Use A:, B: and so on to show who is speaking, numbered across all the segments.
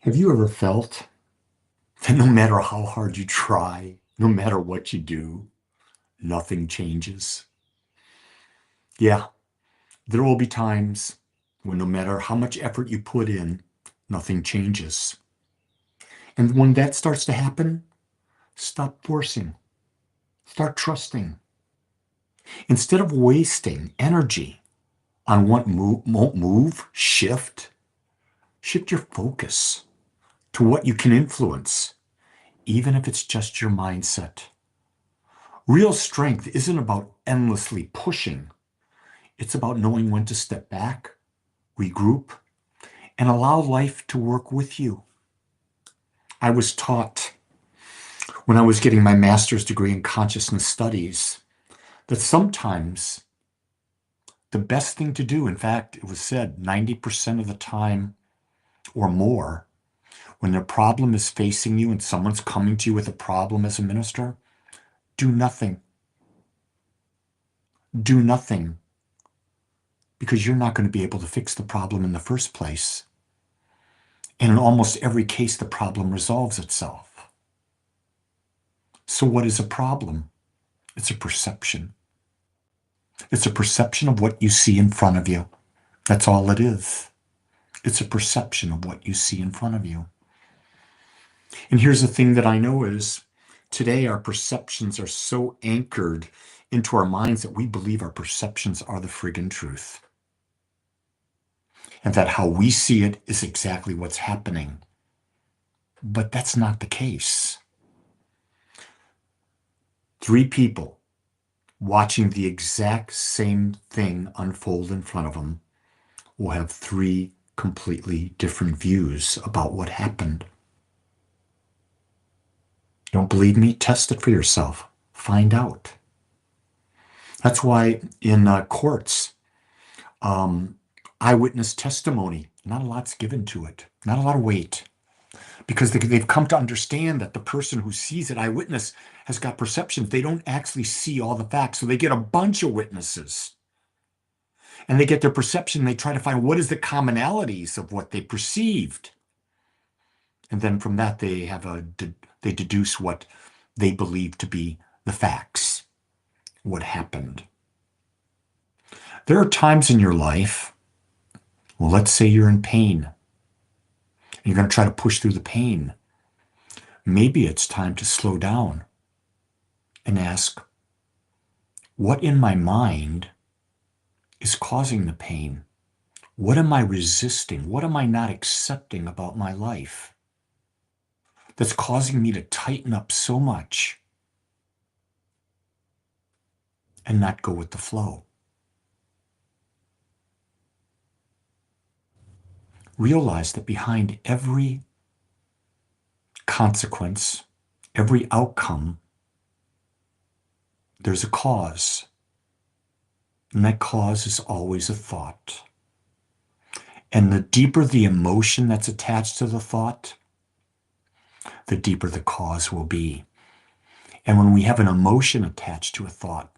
A: Have you ever felt that no matter how hard you try, no matter what you do, nothing changes? Yeah, there will be times when no matter how much effort you put in, nothing changes. And when that starts to happen, stop forcing, start trusting. Instead of wasting energy on what won't move, shift your focus to what you can influence, even if it's just your mindset. Real strength isn't about endlessly pushing. It's about knowing when to step back, regroup, and allow life to work with you. I was taught when I was getting my master's degree in consciousness studies that sometimes the best thing to do, in fact, it was said 90% of the time or more, when a problem is facing you and someone's coming to you with a problem as a minister, do nothing. Do nothing because you're not going to be able to fix the problem in the first place. And in almost every case, the problem resolves itself. So what is a problem? It's a perception. It's a perception of what you see in front of you. That's all it is. It's a perception of what you see in front of you. And here's the thing that I know is today our perceptions are so anchored into our minds that we believe our perceptions are the friggin' truth. And that how we see it is exactly what's happening. But that's not the case. Three people watching the exact same thing unfold in front of them will have three completely different views about what happened. Don't believe me? Test it for yourself. Find out. That's why in courts, um, eyewitness testimony, not a lot's given to it, not a lot of weight, because they've come to understand that the person who sees it, eyewitness, has got perceptions. They don't actually see all the facts. So they get a bunch of witnesses and they get their perception. They try to find what is the commonalities of what they perceived. And then from that, they deduce what they believe to be the facts, what happened. There are times in your life, well, let's say you're in pain. You're going to try to push through the pain. Maybe it's time to slow down and ask, what in my mind is causing the pain? What am I resisting? What am I not accepting about my life that's causing me to tighten up so much and not go with the flow? Realize that behind every consequence, every outcome, there's a cause. And that cause is always a thought. And the deeper the emotion that's attached to the thought, the deeper the cause will be. And when we have an emotion attached to a thought,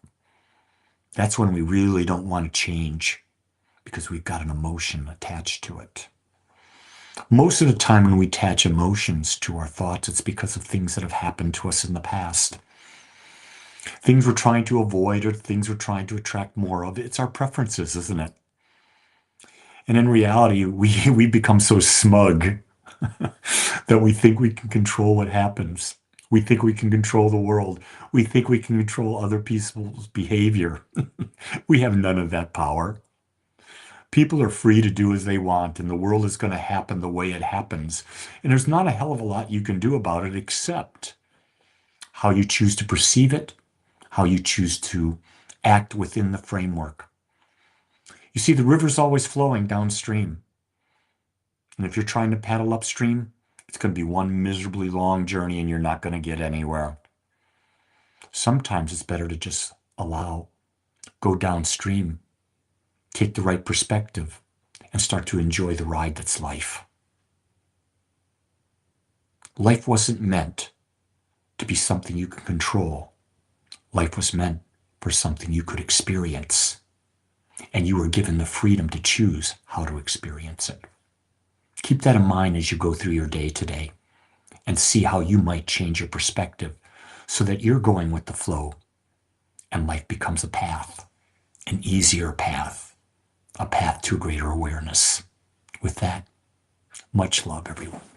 A: that's when we really don't want to change because we've got an emotion attached to it. Most of the time when we attach emotions to our thoughts, it's because of things that have happened to us in the past. Things we're trying to avoid or things we're trying to attract more of. It's our preferences, isn't it? And in reality, we become so smug that we think we can control what happens. We think we can control the world. We think we can control other people's behavior. We have none of that power. People are free to do as they want, and the world is going to happen the way it happens. And there's not a hell of a lot you can do about it except how you choose to perceive it, how you choose to act within the framework. You see, the river's always flowing downstream. And if you're trying to paddle upstream, it's going to be one miserably long journey and you're not going to get anywhere. Sometimes it's better to just go downstream, take the right perspective, and start to enjoy the ride that's life. Life wasn't meant to be something you can control. Life was meant for something you could experience. And you were given the freedom to choose how to experience it. Keep that in mind as you go through your day today and see how you might change your perspective so that you're going with the flow and life becomes a path, an easier path, a path to greater awareness. With that, much love, everyone.